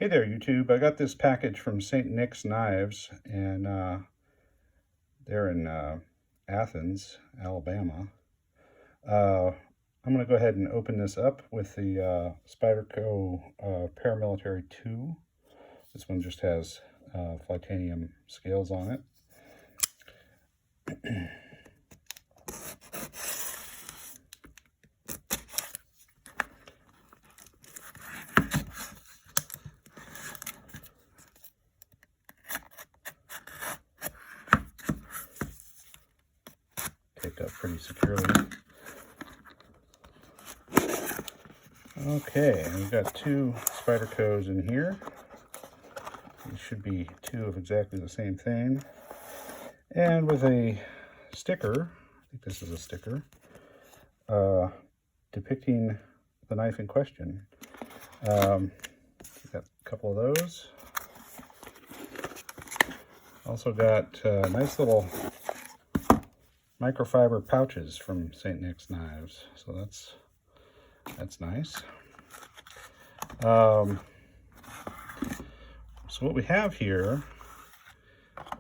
Hey there, YouTube. I got this package from St. Nick's Knives, and they're in Athens, Alabama. I'm going to go ahead and open this up with the Spyderco Paramilitary 2. This one just has titanium scales on it. Taped up pretty securely. Okay, we've got two Spydercos in here. These should be two of exactly the same thing. And with a sticker, I think this is a sticker, depicting the knife in question. Got a couple of those. Also got nice little microfiber pouches from St. Nick's Knives, so that's nice. So what we have here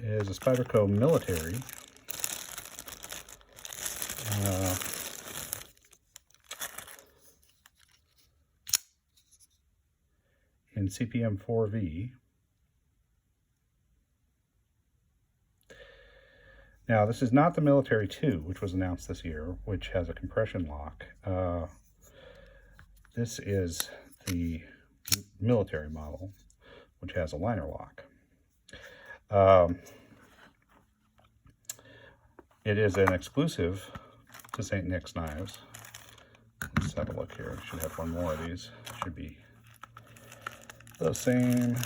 is a Spyderco Military. In CPM-4V. Now, this is not the Military 2, which was announced this year, which has a compression lock. This is the military model, which has a liner lock. It is an exclusive to St. Nick's Knives. Let's have a look here. I should have one more of these. Should be the same.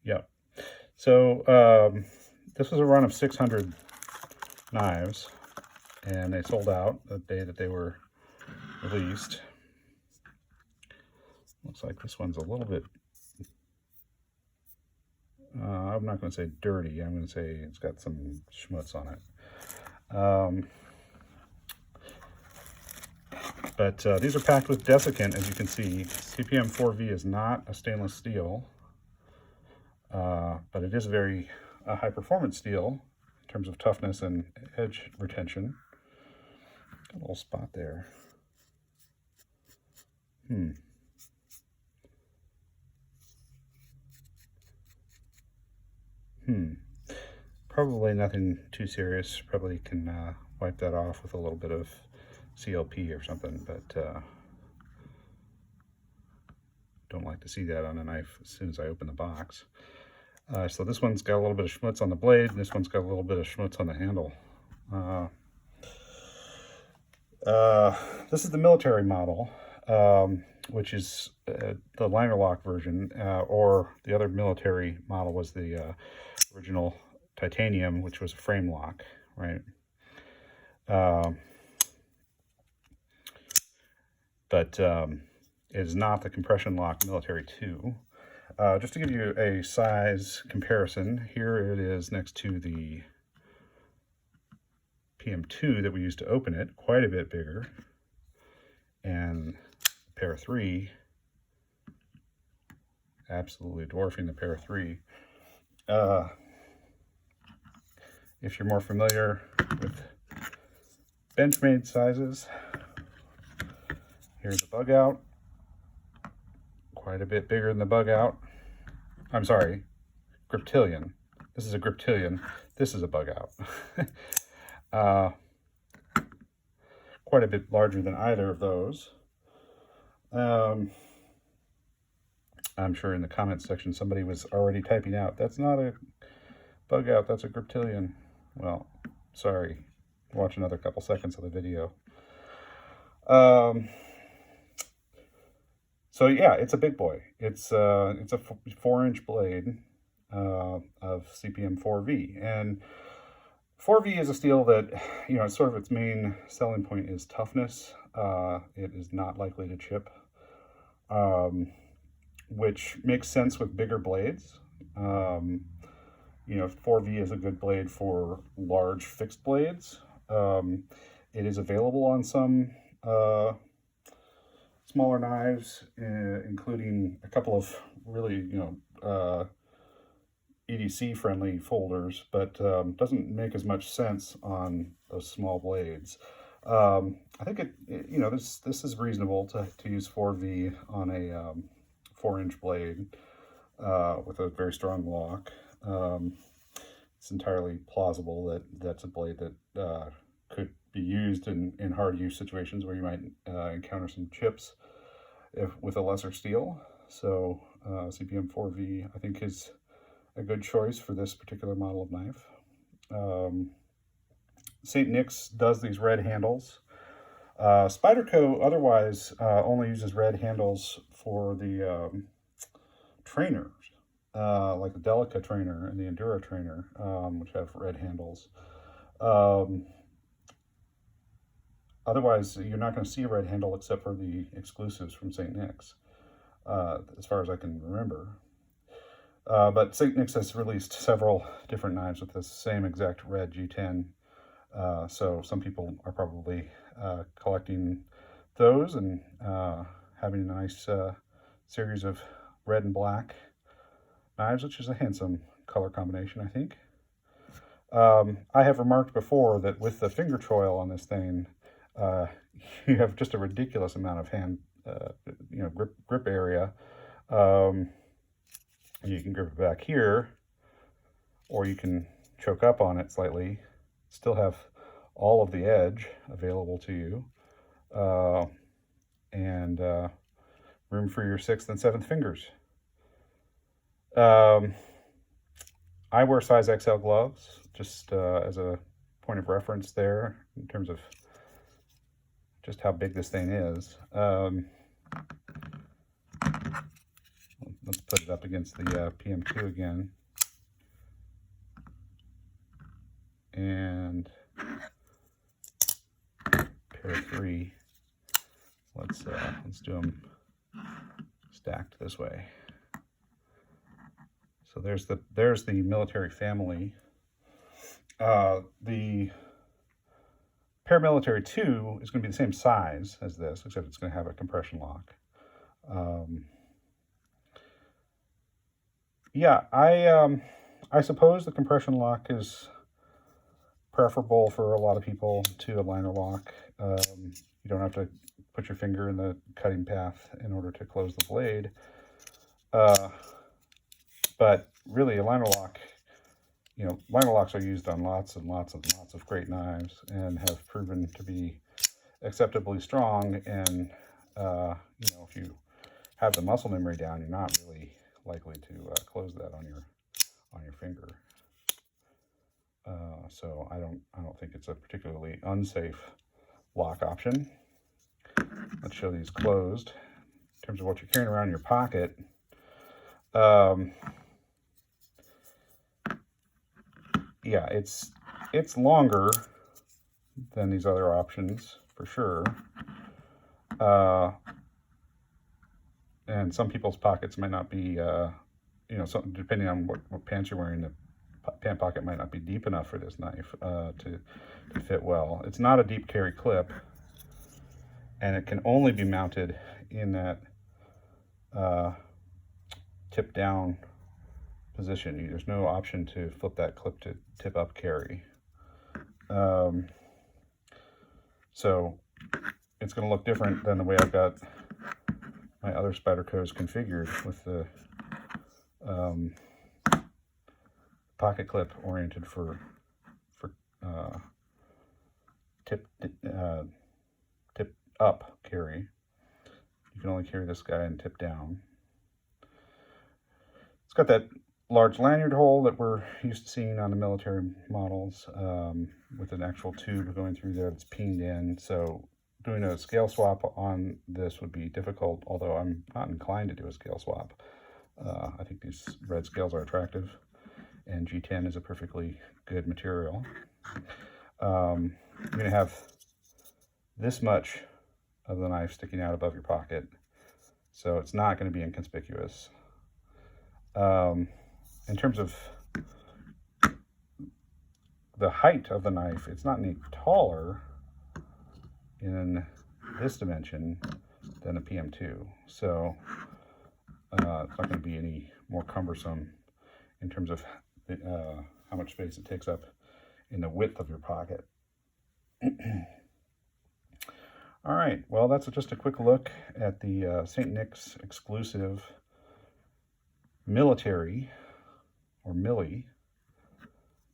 Yep. So this was a run of 600 knives, and they sold out the day that they were released. Looks like this one's a little bit, I'm not going to say dirty, I'm going to say it's got some schmutz on it. But these are packed with desiccant, as you can see. CPM-4V is not a stainless steel, but it is a very high-performance steel in terms of toughness and edge retention. Got a little spot there. Probably nothing too serious. Probably can wipe that off with a little bit of CLP or something, but don't like to see that on a knife as soon as I open the box. So this one's got a little bit of schmutz on the blade, and this one's got a little bit of schmutz on the handle. This is the military model, which is the liner lock version, or the other military model was the original titanium, which was a frame lock, right? But it is not the compression lock Military 2. Just to give you a size comparison, here it is next to the PM2 that we used to open it, quite a bit bigger. And Pair 3, absolutely dwarfing the Pair 3. If you're more familiar with Benchmade sizes, here's a bug out, quite a bit bigger than the bug out. I'm sorry, Griptilian. This is a Griptilian. This is a bug out. Quite a bit larger than either of those. I'm sure in the comments section somebody was already typing out, that's not a bug out, that's a Griptilian. Well, sorry. Watch another couple seconds of the video. So yeah, it's a big boy. It's a 4-inch blade of CPM-4V, and 4V is a steel that, you know, sort of its main selling point is toughness. It is not likely to chip, which makes sense with bigger blades. You know, 4V is a good blade for large fixed blades. The It is available on some smaller knives, including a couple of really, EDC friendly folders, but doesn't make as much sense on those small blades. I think this is reasonable to use 4V on a 4-inch blade with a very strong lock. It's entirely plausible that that's a blade that could be used in hard use situations where you might encounter some chips with a lesser steel. So CPM-4V, I think, is a good choice for this particular model of knife. St. Nick's does these red handles. Spyderco otherwise only uses red handles for the trainers, like the Delica trainer and the Enduro trainer, which have red handles. Otherwise, you're not going to see a red handle except for the exclusives from St. Nick's, as far as I can remember. But St. Nick's has released several different knives with the same exact red G10. So some people are probably collecting those and having a nice series of red and black knives, which is a handsome color combination, I think. I have remarked before that with the finger choil on this thing, you have just a ridiculous amount of hand, grip area. You can grip it back here, or you can choke up on it slightly, still have all of the edge available to you, and room for your 6th and 7th fingers. I wear size XL gloves, just as a point of reference there, in terms of just how big this thing is. Let's put it up against the PM2 again. And pair of 3. Let's do them stacked this way. So there's the military family. The paramilitary 2 is going to be the same size as this, except it's going to have a compression lock. Yeah, I suppose the compression lock is preferable for a lot of people to a liner lock. You don't have to put your finger in the cutting path in order to close the blade. But really, a liner lock, liner locks are used on lots and lots and lots of great knives and have proven to be acceptably strong. And if you have the muscle memory down, you're not really likely to close that on your finger. So I don't think it's a particularly unsafe lock option. Let's show these closed. In terms of what you're carrying around in your pocket, yeah, it's longer than these other options for sure. And some people's pockets might not be, depending on what pants you're wearing, the pant pocket might not be deep enough for this knife to fit well. It's not a deep carry clip, and it can only be mounted in that tip down position. There's no option to flip that clip to tip up carry. So it's going to look different than the way I've got my other Spydercos configured, with the pocket clip oriented for tip up carry. You can only carry this guy and tip down. It's got that large lanyard hole that we're used to seeing on the military models, with an actual tube going through there that's peened in. So doing a scale swap on this would be difficult, although I'm not inclined to do a scale swap. I think these red scales are attractive, and G10 is a perfectly good material. You're going to have this much of the knife sticking out above your pocket, so it's not going to be inconspicuous. In terms of the height of the knife, it's not any taller in this dimension than a PM2. So it's not going to be any more cumbersome in terms of how much space it takes up in the width of your pocket. All right, well, that's just a quick look at the St. Nick's exclusive military, or milli,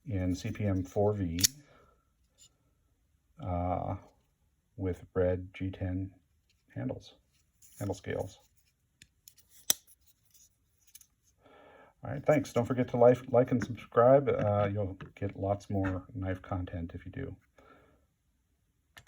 in CPM-4V with red G10 handle scales. All right, thanks. Don't forget to like and subscribe. You'll get lots more knife content if you do.